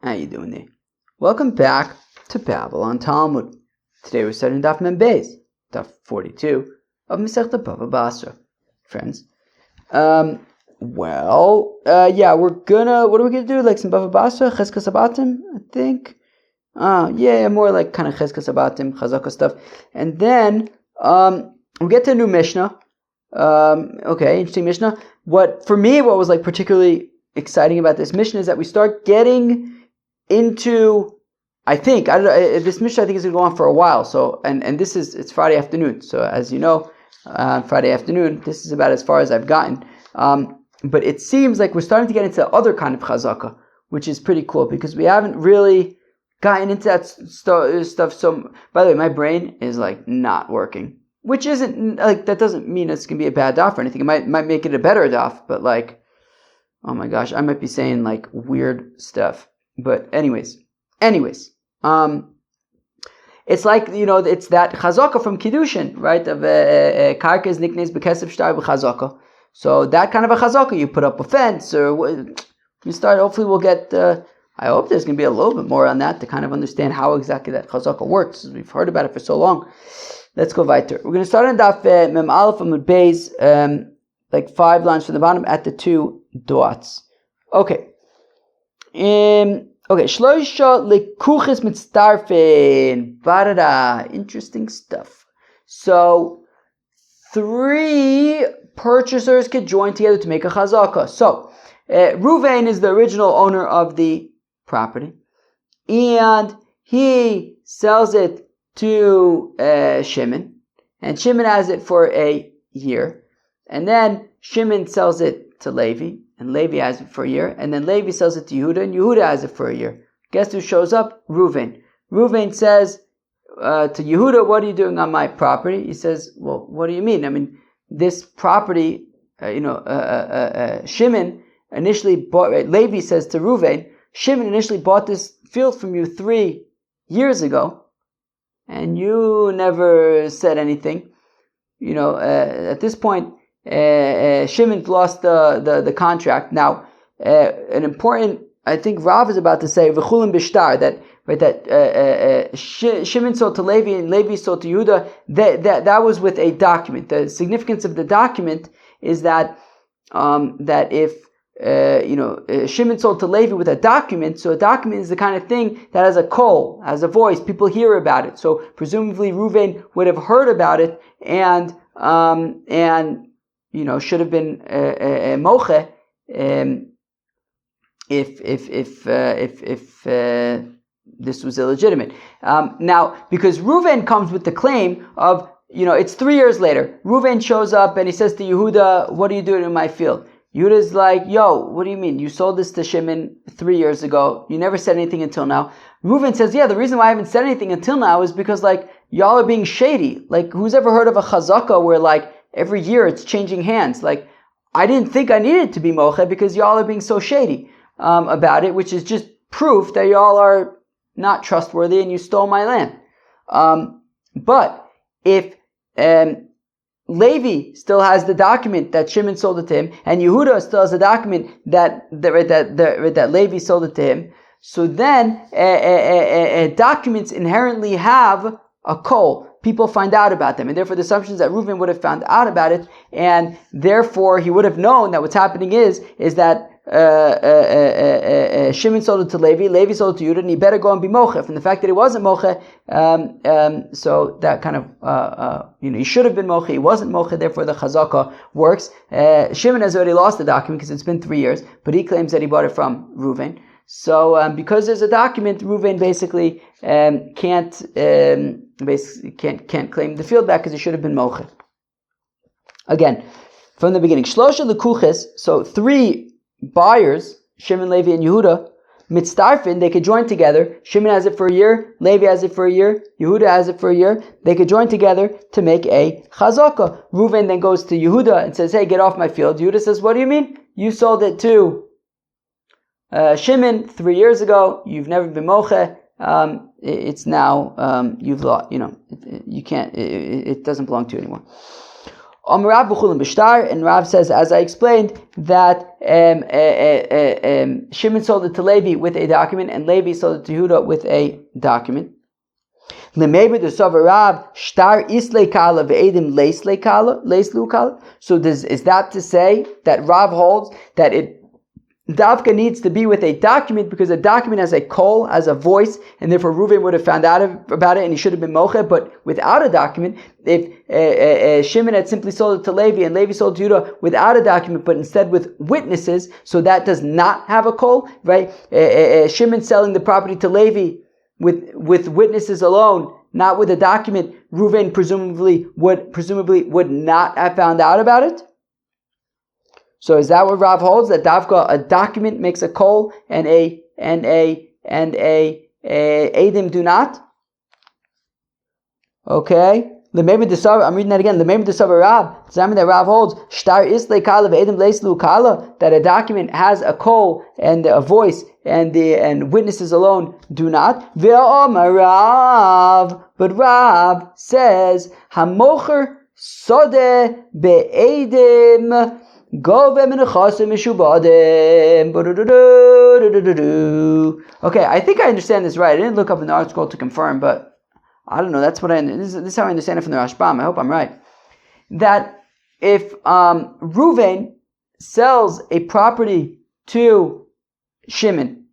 How you doing there? Welcome back to Babylon Talmud. Today we're studying Daf Mem Beis, Daf 42 of Masechta BavaBasra. Friends, we're gonna, what are we gonna do? Like some BavaBasra, Cheskas Abatim, I think. More like kind of Cheskas Abatim, Chazaka stuff. And then we get to a new Mishnah. Interesting Mishnah. What was like particularly exciting about this Mishnah is that we start getting into, this Mishnah I think is going to go on for a while. So, and it's Friday afternoon. So as you know, Friday afternoon, this is about as far as I've gotten. But it seems like we're starting to get into other kind of chazaka, which is pretty cool because we haven't really gotten into that stuff. So, by the way, my brain is like not working, which isn't like, that doesn't mean it's going to be a bad daf or anything. It might make it a better daf, but like, oh my gosh, I might be saying like weird stuff. But anyways, it's like, it's that chazaka from Kiddushin, right? Of karka is nicknames bekesef shtar b'chazaka. So that kind of a chazaka, you put up a fence, or you start. Hopefully, we'll get. I hope there's going to be a little bit more on that to kind of understand how exactly that chazaka works. We've heard about it for so long. Let's go weiter. We're going to start on Daf Mem Aleph Amud Beis, like 5 lines from the bottom at the 2 dots. Okay. Shloisha lekuches mitzdarfin. Barada. Interesting stuff. So, 3 purchasers could join together to make a chazaka. So, Ruvain is the original owner of the property, and he sells it to Shimon, and Shimon has it for a year, and then Shimon sells it to Levi, and Levi has it for a year, and then Levi sells it to Yehuda, and Yehuda has it for a year. Guess who shows up? Ruvain. Ruvain says to Yehuda, "What are you doing on my property?" He says, "Well, what do you mean? I mean, this property, Shimon initially bought." Levi says to Ruvain, "Shimon initially bought this field from you 3 years ago, and you never said anything. At this point, Shimon lost the contract." Now, an important, I think Rav is about to say v'chulim b'shtar, that Shimon sold to Levi and Levi sold to Yehuda. That was with a document. The significance of the document is that if Shimon sold to Levi with a document, so a document is the kind of thing that has a call, has a voice, people hear about it. So presumably Ruvain would have heard about it and should have been moche if this was illegitimate. Now, because Ruvain comes with the claim of, it's 3 years later. Ruvain shows up and he says to Yehuda, "What are you doing in my field?" Yehuda's like, "Yo, what do you mean? You sold this to Shimon 3 years ago. You never said anything until now." Ruvain says, "Yeah, the reason why I haven't said anything until now is because like y'all are being shady. Like, who's ever heard of a chazaka where like every year it's changing hands? Like, I didn't think I needed to be mocha because y'all are being so shady about it, which is just proof that y'all are not trustworthy and you stole my land." But if Levi still has the document that Shimon sold it to him, and Yehuda still has the document that Levi sold it to him, so then documents inherently have a kol. People find out about them, and therefore the assumption is that Reuven would have found out about it, and therefore he would have known that what's happening is that Shimon sold it to Levi, Levi sold it to Yehuda, and he better go and be mocheh. And the fact that he wasn't mocheh, so that kind of, he should have been mocheh, he wasn't mocheh, therefore the chazaka works. Shimon has already lost the document because it's been 3 years, but he claims that he bought it from Reuven. So, because there's a document, Reuven basically can't claim the field back because he should have been mocheh. Again, from the beginning, shlosha lekuches, so 3 buyers, Shimon, Levi, and Yehuda, mitzdarfin, they could join together. Shimon has it for a year, Levi has it for a year, Yehuda has it for a year. They could join together to make a chazaka. Reuven then goes to Yehuda and says, "Hey, get off my field." Yehuda says, "What do you mean? You sold it to Shimon 3 years ago. You've never been moche. It's now, you've lost, you can't, it doesn't belong to you anymore." And Rav says, as I explained, that Shimon sold it to Levi with a document, and Levi sold it to Yehuda with a document. So is that to say that Rav holds that it Davka needs to be with a document, because a document has a call, has a voice, and therefore Reuven would have found out about it and he should have been moche. But without a document, if Shimon had simply sold it to Levi and Levi sold it to Yehuda without a document, but instead with witnesses, so that does not have a call, right? Shimon selling the property to Levi with witnesses alone, not with a document, Reuven presumably would not have found out about it. So is that what Rav holds, that Davka, a document makes a kol and a edim do not? Okay. I'm reading that again. Rav. That Rav holds that a document has a kol and a voice, and witnesses alone do not. But Rav says hamocher sode be'edim. Okay, I think I understand this right. I didn't look up in the article to confirm, but I don't know. That's what this is how I understand it from the Rashbam. I hope I'm right. That if Reuven sells a property to Shimon,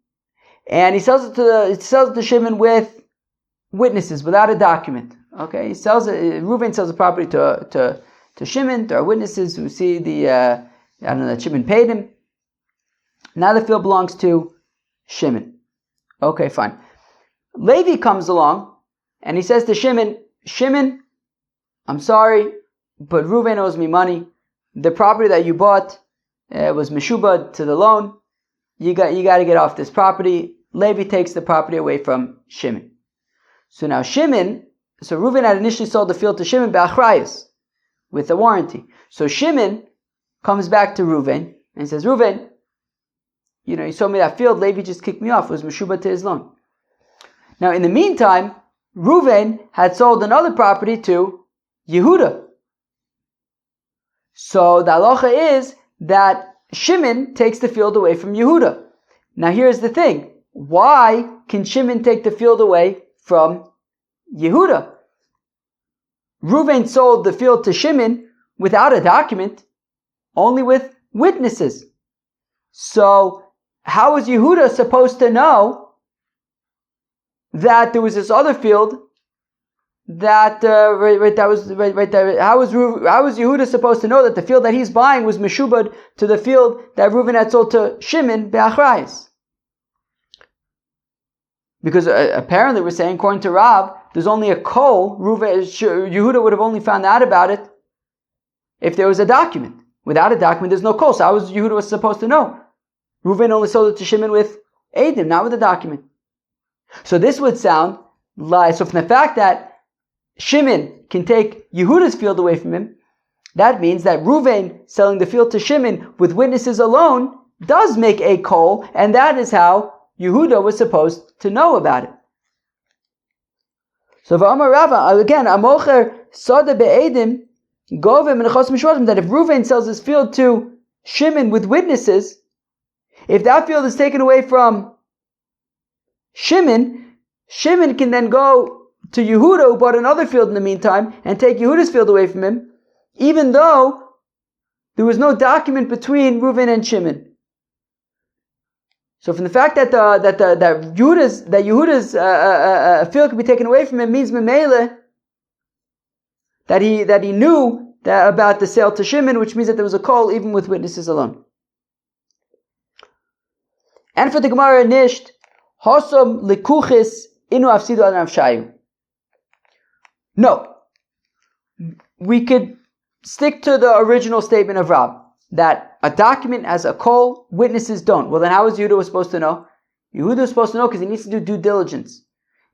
and he sells it to Shimon with witnesses, without a document. Okay, Reuven sells a property to Shimon. There are witnesses who see that Shimon paid him. Now the field belongs to Shimon. Okay, fine. Levi comes along and he says to Shimon, I'm sorry, but Reuven owes me money. The property that you bought was meshubad to the loan. You got to get off this property. Levi takes the property away from Shimon. So now Reuven had initially sold the field to Shimon be'achrayus, with a warranty. So Shimon comes back to Reuven and says, Reuven, you sold me that field, Levi just kicked me off, it was meshubah to his loan. Now in the meantime, Reuven had sold another property to Yehuda. So the halacha is that Shimon takes the field away from Yehuda. Now here's the thing, why can Shimon take the field away from Yehuda? Reuven sold the field to Shimon without a document, only with witnesses. So how is Yehuda supposed to know that there was this other field that was right there? How is Yehuda supposed to know that the field that he's buying was meshubad to the field that Reuven had sold to Shimon be'achrayus? Because apparently we're saying, according to Rav, there's only a kol. Yehuda would have only found out about it if there was a document. Without a document, there's no kol. So how was Yehuda supposed to know? Reuven only sold it to Shimon with edim, not with a document. So this would sound like, so from the fact that Shimon can take Yehuda's field away from him, that means that Reuven selling the field to Shimon with witnesses alone does make a kol, and that is how Yehuda was supposed to know about it. So V'amar Rava, again, Amocher Sada Be'edim Govim Menachos Mishratim, that if Reuven sells his field to Shimon with witnesses, if that field is taken away from Shimon can then go to Yehuda, who bought another field in the meantime, and take Yehuda's field away from him, even though there was no document between Reuven and Shimon. So from the fact that Yehuda's field could be taken away from him means memele that he knew about the sale to Shimon, which means that there was a call even with witnesses alone. And for the Gemara nisht hosom likuchis inu afsidu ad nafshayu. No, we could stick to the original statement of Rab that a document has a call, witnesses don't. Well, then how is Yehuda supposed to know? Yehuda is supposed to know because he needs to do due diligence.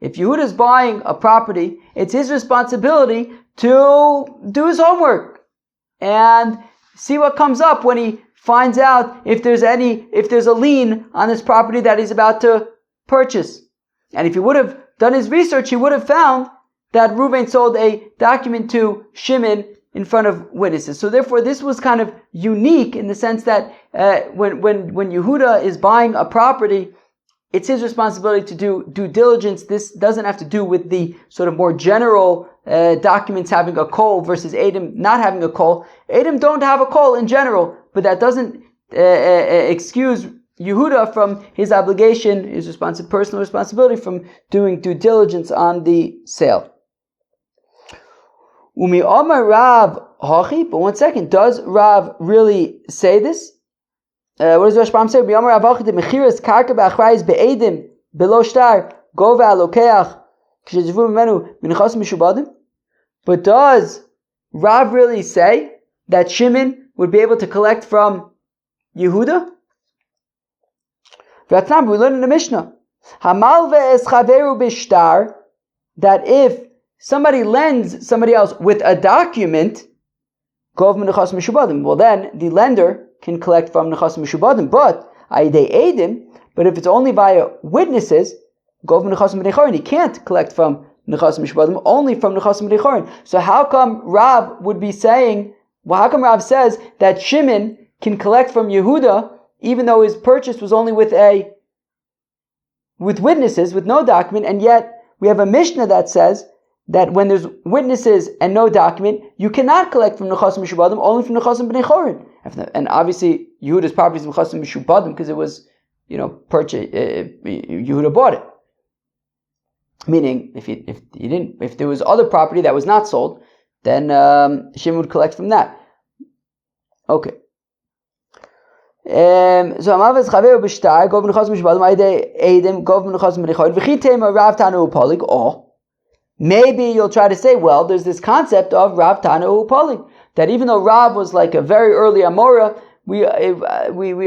If Yehuda is buying a property, it's his responsibility to do his homework and see what comes up when he finds out if there's a lien on this property that he's about to purchase. And if he would have done his research, he would have found that Reuven sold a document to Shimon in front of witnesses. So therefore, this was kind of unique in the sense that when Yehuda is buying a property, it's his responsibility to do due diligence. This doesn't have to do with the sort of more general documents having a kol versus Edom not having a kol. Edom don't have a kol in general, but that doesn't excuse Yehuda from his obligation, his personal responsibility from doing due diligence on the sale. Umi Omar Rav Hachi, but one second, does Rav really say this? What does Rashbam say? Umi Omar Rav Hachi, the mechiras karka ba'achrayis be'edim below shtar gova alokeach k'shezvu mimenu minchas mishubadim. But does Rav really say that Shimon would be able to collect from Yehuda? We learn in the Mishnah, Hamalve es chaveru b'shtar, that if somebody lends somebody else with a document, gov menachas mishubadim, well then the lender can collect from nechas mishubadim. But aidei edim, but if it's only via witnesses, gov menachas menechorin, he can't collect from nechas mishubadim, only from nechas menechorin. So how come Rav would be saying? Well, how come Rav says that Shimon can collect from Yehuda, even though his purchase was only with witnesses, with no document, and yet we have a Mishnah that says that when there's witnesses and no document, you cannot collect from Nechasim Mishubadim, only from Nechasim B'nei Chorin. And obviously, Yehuda's property is Nechasim Mishubadim because it was, purchased, Yehuda bought it. Meaning, if there was other property that was not sold, then Shimon would collect from that. Okay. So Amav Chaver b'shtar gov menachas mishubadim aidei edim gov menachas menechorin v'chitema Rav Tana u'polig. Or maybe you'll try to say, well, there's this concept of Rav Tana u'polig, that even though Rav was like a very early Amora, we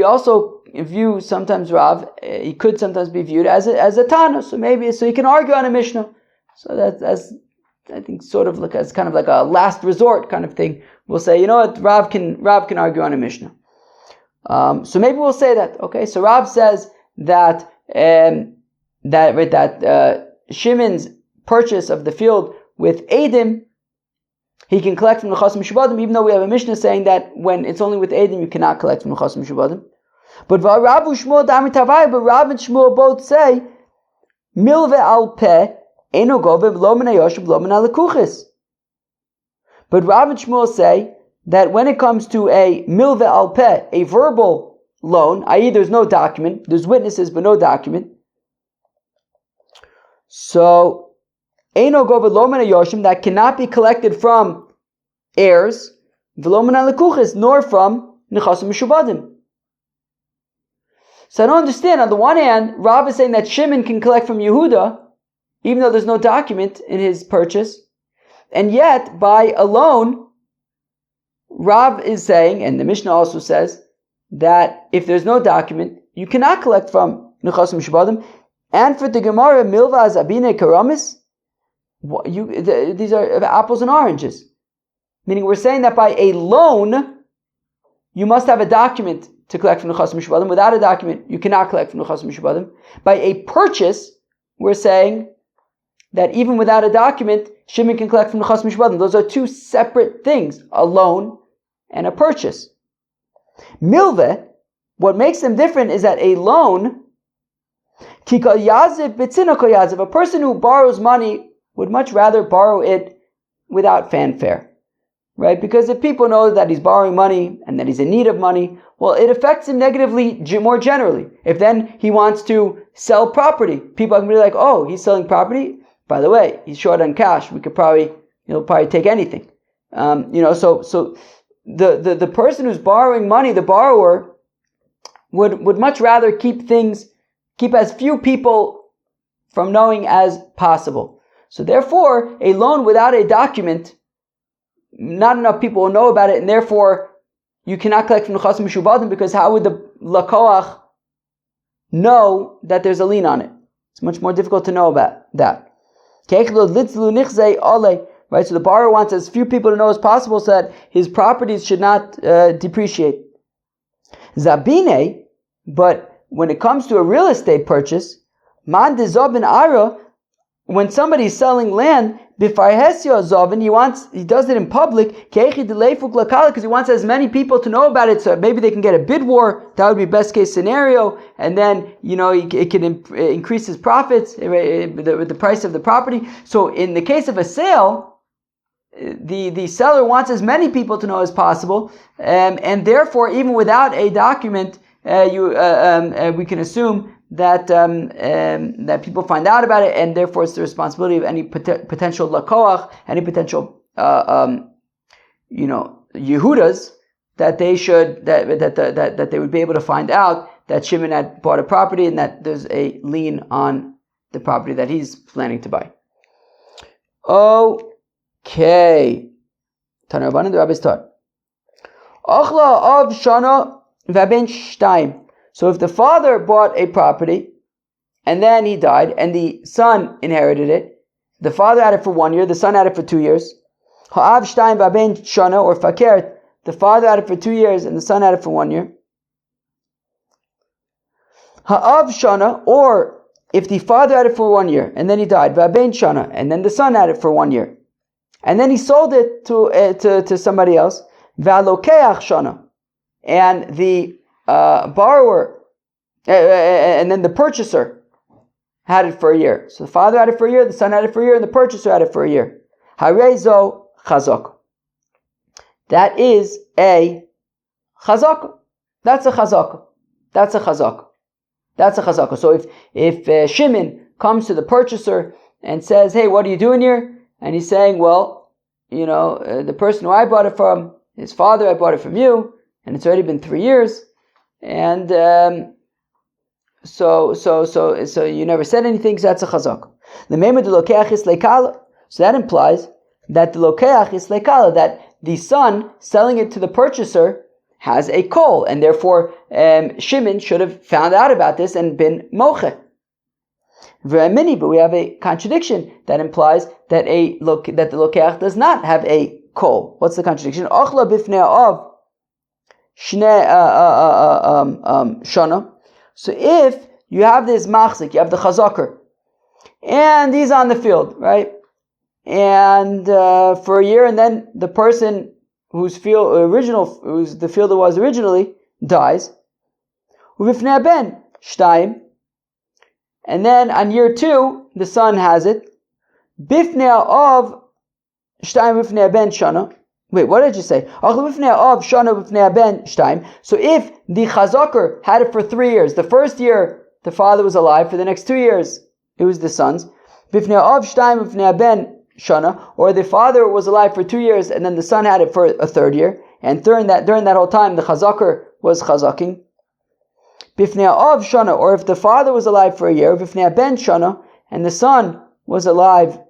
also view sometimes Rav, he could sometimes be viewed as a Tana. So he can argue on a Mishnah. So that's I think sort of like as kind of like a last resort kind of thing. We'll say, you know what, Rav can argue on a Mishnah. So maybe we'll say that. Okay, so Rav says that Shimon's purchase of the field with Edim, he can collect from the Nechasim Mishubadim, even though we have a Mishnah saying that when it's only with Edim, you cannot collect from the Nechasim Mishubadim. But Rav and Shmuel both say Milve al Peh Eno Govev Lo Min HaYoshev Lo Min HaLekuchis. But Rav and Shmuel say that when it comes to a milve al peh, a verbal loan, i.e. there's no document, there's witnesses but no document, so eino gover lo min hayoshim, that cannot be collected from heirs, v'lo min halekuchis, nor from nechasim mishubadim. So I don't understand. On the one hand, Rav is saying that Shimon can collect from Yehuda, even though there's no document in his purchase, and yet by a loan, Rav is saying, and the Mishnah also says, that if there's no document, you cannot collect from Nechasim Mishubadim. And for the Gemara, Milva Zabine Karamis, these are apples and oranges. Meaning we're saying that by a loan, you must have a document to collect from Nechasim Mishubadim. Without a document, you cannot collect from Nechasim Mishubadim. By a purchase, we're saying that even without a document, Shimon can collect from the Nechasim Mishubadim. Those are two separate things, a loan and a purchase. Milve, what makes them different is that a loan, Kikal Yaziv Bitzinako Yaziv, a person who borrows money would much rather borrow it without fanfare. Right? Because if people know that he's borrowing money and that he's in need of money, well, it affects him negatively more generally. If then he wants to sell property, people are going to be like, oh, he's selling property? By the way, he's short on cash. We could he'll probably take anything. So the person who's borrowing money, the borrower, would much rather keep as few people from knowing as possible. So therefore, a loan without a document, not enough people will know about it, and therefore you cannot collect from Nechasim Mishubadim, because how would the lakoach know that there's a lien on it? It's much more difficult to know about that. Right, so the borrower wants as few people to know as possible so that his properties should not depreciate. Zabine, but when it comes to a real estate purchase, man dezobin ara, when somebody's selling land, He does it in public because he wants as many people to know about it, so maybe they can get a bid war. That would be best case scenario, and then it can increase his profits with the price of the property. So in the case of a sale, the seller wants as many people to know as possible, and therefore even without a document, we can assume that people find out about it, and therefore it's the responsibility of any potential lakoach, any potential Yehudas, that they should that they would be able to find out that Shimon had bought a property and that there's a lien on the property that he's planning to buy. Okay. Tana Rabbanan, the rabbis taught. Achla av shana v'ben shtayim. So if the father bought a property and then he died and the son inherited it, the father had it for 1 year, the son had it for 2 years. Ha'av shtayim v'ben shana, or fakert, the father had it for 2 years and the son had it for 1 year. Ha'av shana, or if the father had it for 1 year and then he died, v'ben shana, and then the son had it for 1 year, and then he sold it to somebody else, v'alokeach shana, and the borrower, and then the purchaser had it for a year. So the father had it for a year, the son had it for a year, and the purchaser had it for a year. Harezo chazak. That is a chazak. That's a chazak. That's a chazak. That's a chazak. So if Shimon comes to the purchaser and says, "Hey, what are you doing here?" and he's saying, "Well, the person who I bought it from, his father, I bought it from you, and it's already been 3 years." And so you never said anything, so that's a chazak. So that implies that the lokeach is lekala, that the son selling it to the purchaser has a kol, and therefore Shimon should have found out about this and been moche. But we have a contradiction that implies that the lokeach does not have a kol. What's the contradiction? Ochla bifnei av shana. So if you have this machzik, you have the chazakar, and he's on the field, right? And for a year, and then the person whose the fielder was originally dies. Uvifnei ben shtayim, and then on year 2, the son has it. Bifnei av shtayim bifnei ben shana. Wait, what did you say? So if the chazakar had it for 3 years, the first year the father was alive, for the next 2 years it was the son's. Or the father was alive for 2 years and then the son had it for a 3rd year, and during that whole time the chazakar was chazaking. Or if the father was alive for a year, and the son was alive.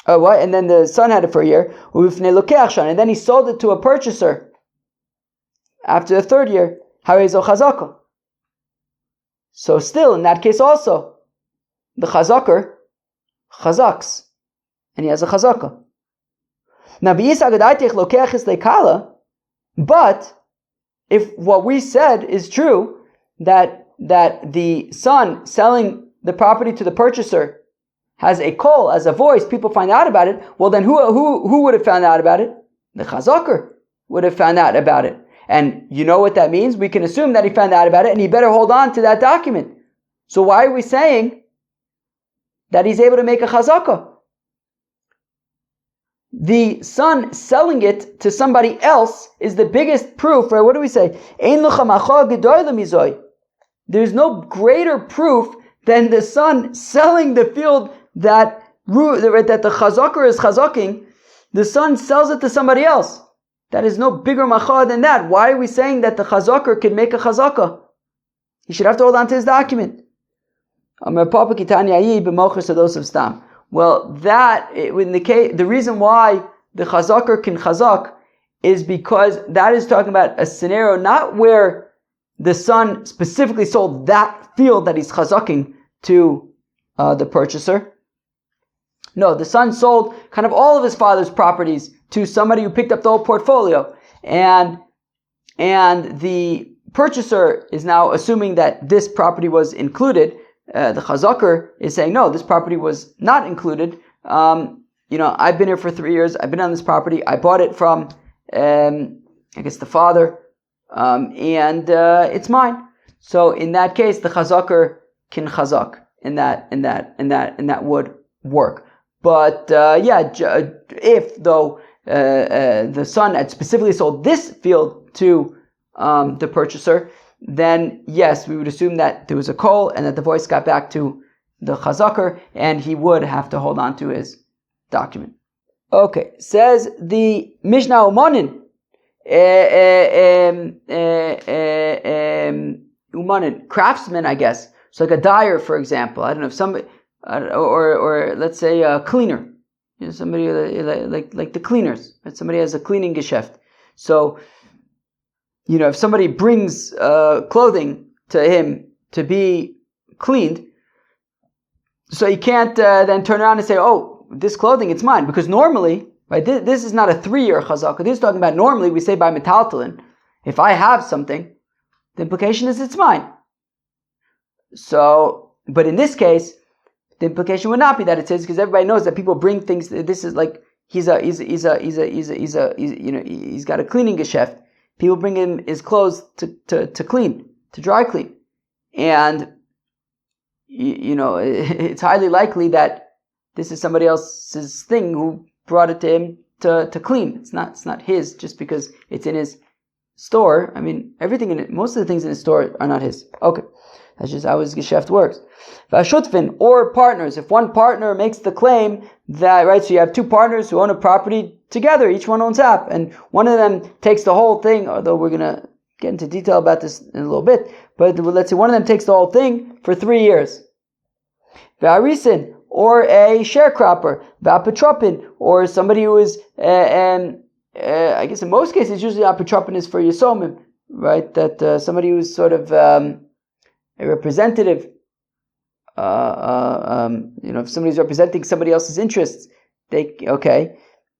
And then the son had it for a year, and then he sold it to a purchaser after the 3rd year. So still, in that case also, the chazakar chazaks, and he has a chazaka. But if what we said is true, that the son selling the property to the purchaser has a call, as a voice, people find out about it, well then who would have found out about it? The chazakar would have found out about it. And you know what that means? We can assume that he found out about it and he better hold on to that document. So why are we saying that he's able to make a chazakah? The son selling it to somebody else is the biggest proof, right? What do we say? There's no greater proof than the son selling the field that the chazakar is chazaking. The son sells it to somebody else. That is no bigger macha than that. Why are we saying that the chazakar can make a chazakah? He should have to hold on to his document. Well, the reason why the chazakar can chazak is because that is talking about a scenario not where the son specifically sold that field that he's chazaking to the purchaser. No, the son sold kind of all of his father's properties to somebody who picked up the whole portfolio, and the purchaser is now assuming that this property was included. The chazakar is saying, no, this property was not included. I've been here for 3 years. I've been on this property. I bought it from, I guess, the father, and it's mine. So in that case, the chazakar can chazak, and that would work. But if though the son had specifically sold this field to the purchaser, then yes, we would assume that there was a call and that the voice got back to the chazakar, and he would have to hold on to his document. Okay, says the Mishnah Umanin. Umanin, craftsman, I guess. So like a dyer, for example. I don't know if somebody, or let's say a cleaner. Somebody like the cleaners. Right? Somebody has a cleaning geschäft. So, if somebody brings clothing to him to be cleaned, so he can't then turn around and say, "Oh, this clothing, it's mine," because normally, right? This is not a 3-year chazaka. This is talking about normally we say by metaltalin. If I have something, the implication is it's mine. So, but in this case, the implication would not be that it is, because everybody knows that people bring things. This is like he's got a cleaning geschäft. People bring him his clothes to clean, to dry clean, and it's highly likely that this is somebody else's thing who brought it to him to clean. It's not his just because it's in his store. I mean, everything in it, most of the things in his store are not his. Okay, that's just how his geschäft works. Vashutfin, or partners. If one partner makes the claim that, right, so you have two partners who own a property together, each one owns half, and one of them takes the whole thing, although we're going to get into detail about this in a little bit, but let's say one of them takes the whole thing for 3 years. V'arisin, or a sharecropper. V'apotropin, or somebody who is, I guess in most cases, usually apotropin is for yisomim, right? That somebody who's sort of a representative, if somebody's representing somebody else's interests,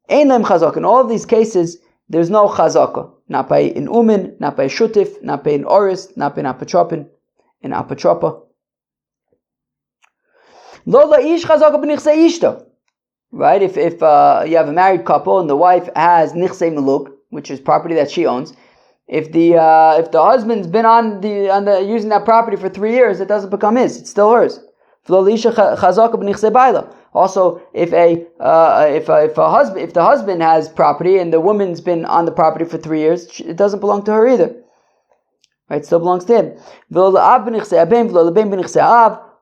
Ein lem chazaka. In all of these cases, there's no chazaka. Not by an umin, not by a shutif, not by an oris, not by an apotropin, an apotropa. Lo la'ish chazaka b'nichsei ishto. Right? If you have a married couple and the wife has nichsei meluk, which is property that she owns, if the husband's been on the using that property for 3 years, it doesn't become his; it's still hers. Also, if the husband has property and the woman's been on the property for 3 years, it doesn't belong to her either. Right? It still belongs to him.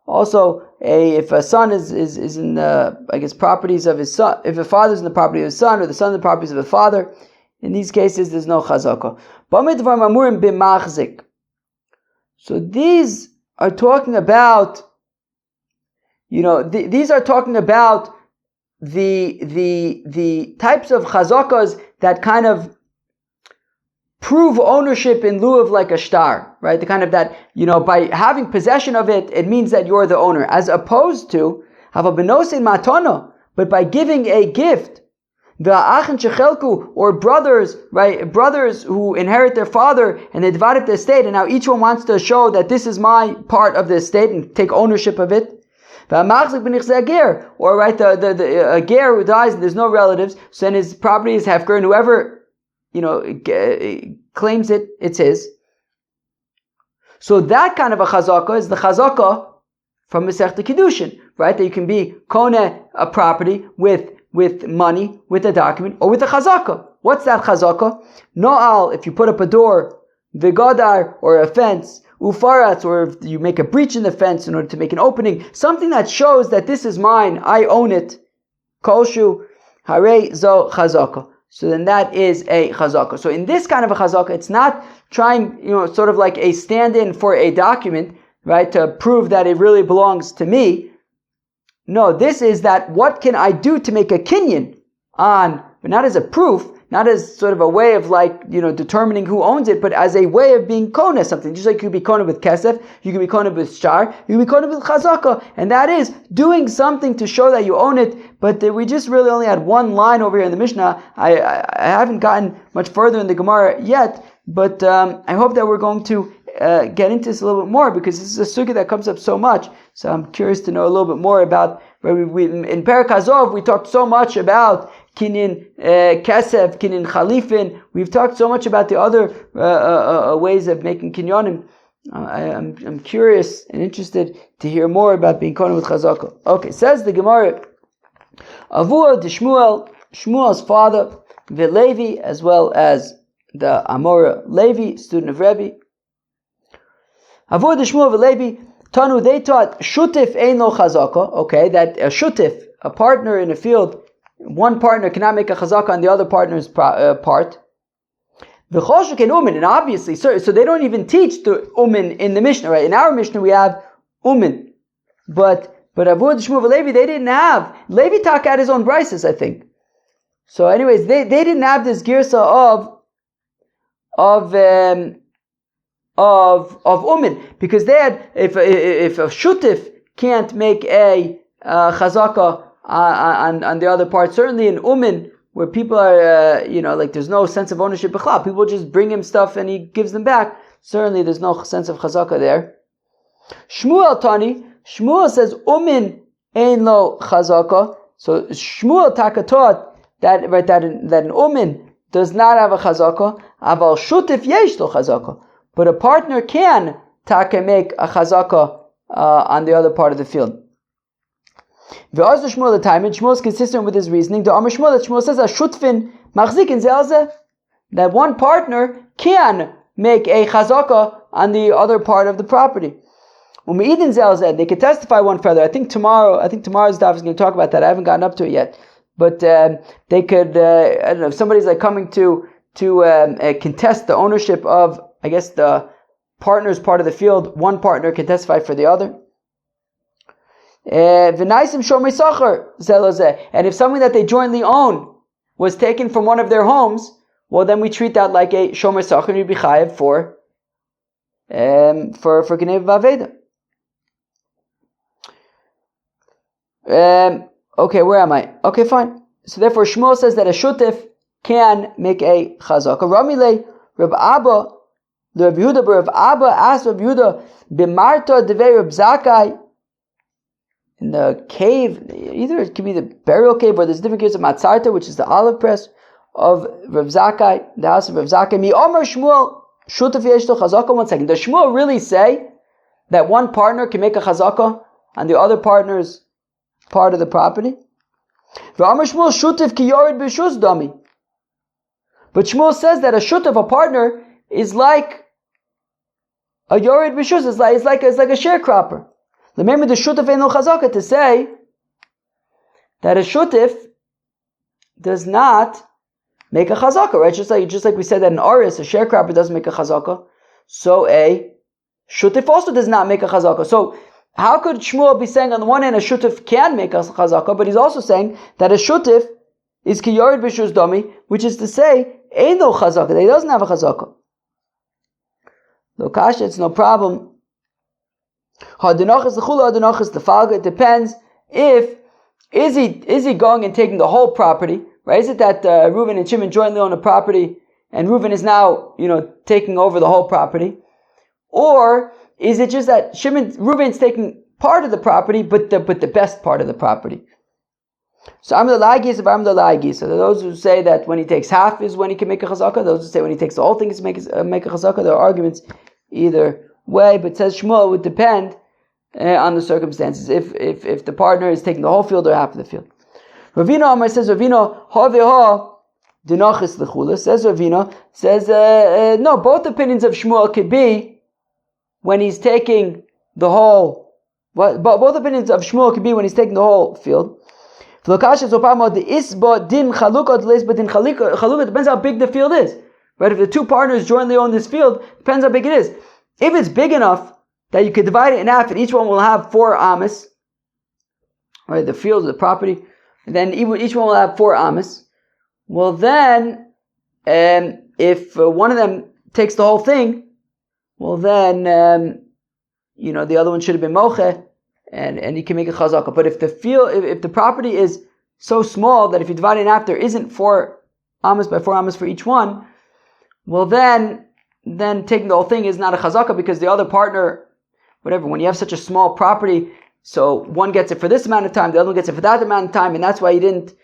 Also, if a son is in the properties of his son, if a father's in the property of his son, or the son in the properties of the father, in these cases there's no chazaka. So these are talking about, these are talking about the types of chazakas that kind of prove ownership in lieu of like a shtar, right? The kind of that, by having possession of it, it means that you're the owner, as opposed to have a benosin matana, but by giving a gift, the achin shechelku, or brothers, right? Brothers who inherit their father and they divide up the estate, and now each one wants to show that this is my part of the estate and take ownership of it. Or right, the ger who dies and there's no relatives, so then his property is hefker, and whoever claims it, it's his. So that kind of a chazaka is the chazaka from Masechta Kiddushin, right? That you can be kone a property with money, with a document, or with a chazaka. What's that chazaka? No'al, if you put up a door, v'gadar, or a fence, ufaratz, or if you make a breach in the fence in order to make an opening, something that shows that this is mine, I own it. Kolshu, hare zo chazaka. So then that is a chazaka. So in this kind of a chazaka, it's not trying, sort of like a stand-in for a document, right, to prove that it really belongs to me. No, this is that what can I do to make a kinyan on, but not as a proof, not as sort of a way of determining who owns it, but as a way of being kona something. Just like you can be kona with kesef, you can be kona with shtar, you can be kona with chazaka, and that is doing something to show that you own it. But we just really only had one line over here in the Mishnah. I haven't gotten much further in the Gemara yet, but I hope that we're going to get into this a little bit more because this is a sugya that comes up so much. So I'm curious to know a little bit more about where we in Perek Hazov we talked so much about kinyan kesef, kinyan chalifin. We've talked so much about the other ways of making kinyanim. I'm curious and interested to hear more about being kohen with chazaka. Okay, says the Gemara, Avua de Shmuel's father, Levi, as well as the Amora Levi, student of Rebbe. Avua de Shmuel Levi, Tanu, they taught shutif ein lo chazaka. Okay, that a shutif, a partner in a field, one partner cannot make a chazaka on the other partner's part. V'choshu ken umin, and obviously, so they don't even teach the umin in the Mishnah, right? In our Mishnah we have umin, but Avud Shmuel Levi, they didn't have. Levi Taka had his own brises, I think. So, anyways, they didn't have this girsa of umin, because they had, if a shutif can't make a chazaka on the other part, certainly in umin, where people are, like there's no sense of ownership b'chlal, people just bring him stuff and he gives them back, certainly there's no sense of chazaka there. Shmuel Tani, Shmuel says umin ein lo chazaka. So Shmuel Taka taught that an umin does not have a chazaka. Aval shutif yesh lo chazaka, but a partner can Taka make a chazaka on the other part of the field. Ve'az Shmuel the time, and Shmuel is consistent with his reasoning. The Amar Shmuel, that Shmuel says a shutfin machzikin zelze, that one partner can make a chazaka on the other part of the property. They could testify one further. I think tomorrow's daf is going to talk about that. I haven't gotten up to it yet. But they could, I don't know, if somebody's like coming to contest the ownership of, I guess, the partner's part of the field, one partner can testify for the other. And if something that they jointly own was taken from one of their homes, well, then we treat that like a shomer sachar, and you'd be chayav for Gnei Vaveda. Okay, where am I? Okay, fine. So therefore, Shmuel says that a shutif can make a chazaka. Ramile, Reb Abba, the Reb Yehuda, Reb Abba asked Reb Yehuda, B'marta devei Reb Zakai, in the cave, either it could be the burial cave, or there's different caves of Matzarta, which is the olive press of Reb Zakai, the house of Reb Zakai. Mi Omer Shmuel, shutif yesh lo chazaka. One second. Does Shmuel really say that one partner can make a chazaka on the other partner's part of the property? But Shmuel says that a shutif, a partner, is like a yored b'shus, is like a sharecropper. Remember the shutif ein lo chazaka, to say that a shutif does not make a chazaka, right? Just like we said that an aris, a sharecropper, doesn't make a chazaka, so a shutif also does not make a chazaka. So how could Shmuel be saying on the one hand a shutif can make a chazaka, but he's also saying that a shutif is ki yored b'shus dami, which is to say ein lo chazaka, that he doesn't have a chazaka. Lo kasha, it's no problem. Hadinachas l'chula, hadinachas l'falga. It depends if is he going and taking the whole property, right? Is it that Reuven and Shimon jointly own a property and Reuven is now taking over the whole property, or is it just that Reuven's taking part of the property, but the best part of the property? So I'm the lagis of I'm the lagis. So those who say that when he takes half is when he can make a chazaka. Those who say when he takes the whole thing is make a chazaka. There are arguments either way, but says Shmuel, it would depend on the circumstances. If the partner is taking the whole field or half of the field. Ravina Amar says, Ravina haveha dinachis lechula. Says Ravina, says no. Both opinions of Shmuel could be when he's taking the whole. Both opinions of Shmuel could be when he's taking the whole field. Depends how big the field is. Right? If the two partners jointly own this field, depends how big it is. If it's big enough that you could divide it in half and each one will have 4 amas, right? The field, the property, and then each one will have 4 amas. Well, then, if one of them takes the whole thing, well, then, the other one should have been moche, and you can make a chazaka. But if the property is so small that if you divide it in half, there isn't 4 amas by 4 amas for each one, well then then taking the whole thing is not a chazaka because the other partner, whatever, when you have such a small property, so one gets it for this amount of time, the other one gets it for that amount of time, and that's why he didn't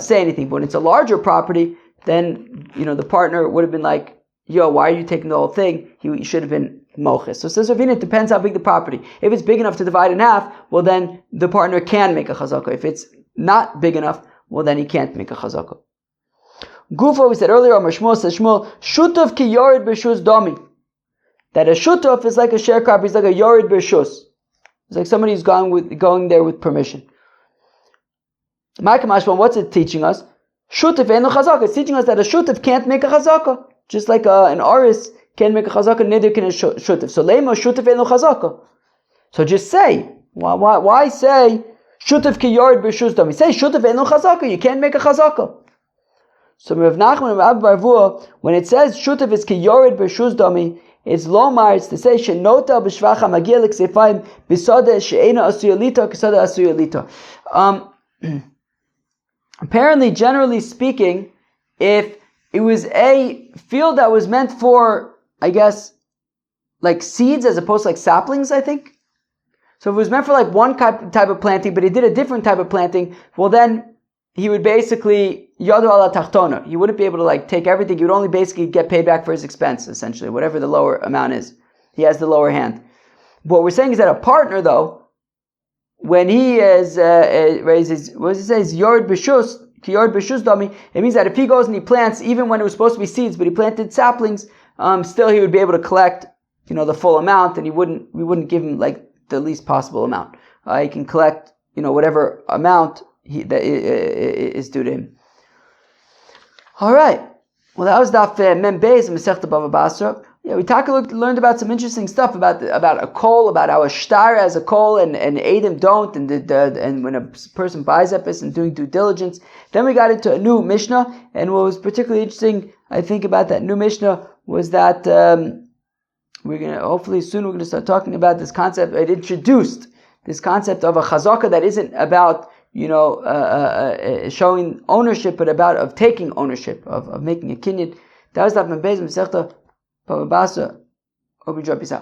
say anything. But when it's a larger property, then, the partner would have been like, yo, why are you taking the whole thing? He should have been moches. So says Ravina, it depends how big the property. If it's big enough to divide in half, well then the partner can make a chazaka. If it's not big enough, well then he can't make a chazaka. Gufo, we said earlier, Amar Shmuel says Shmuel, shutov ki yored b'shus domi. That a shutov is like a sharecropper, he's like a yored b'shus. It's like somebody who's going there with permission. What's it teaching us? Shutov ain't no chazaka. It's teaching us that a shutov can't make a chazaka. Just like an aris can't make a chazaka, neither can a shutov. So lema shutov ain't no chazaka. So just say, why say shutov ki yored b'shus domi? Say shutov ain't no chazaka. You can't make a chazaka. So Rav Nachman and Rav Barvua, when it says shutav is ki yored b'shus domi, it's lomar, it's to say shenota b'shvacha magiel l'ksefayim b'sada she'ena asuyalita k'sada asuyalita. Apparently, generally speaking, if it was a field that was meant for, I guess, like seeds as opposed to like saplings, I think. So if it was meant for like one type of planting, but he did a different type of planting, well then he would basically yadu ala tachtona. He wouldn't be able to like take everything. He would only basically get paid back for his expense, essentially, whatever the lower amount is. He has the lower hand. What we're saying is that a partner, though, when he is raises, what does it say? Is yord b'shus, ki yord b'shus dami. It means that if he goes and he plants, even when it was supposed to be seeds, but he planted saplings, still he would be able to collect, the full amount, and we wouldn't give him like the least possible amount. He can collect, whatever amount that is due to him. All right. Well, that was Daf Mem Beis in Masechta BavaBasra. Yeah, we learned about some interesting stuff about a coal, about how a shtar has a coal and Adam don't, and when a person buys up and doing due diligence. Then we got into a new Mishnah, and what was particularly interesting, I think, about that new Mishnah was that hopefully soon we're going to start talking about this concept. It introduced this concept of a chazaka that isn't about showing ownership, but of taking ownership, of making a kinyan. That was Daf Mem Beis Masechta BavaBasra. Hope you enjoyed. Peace out.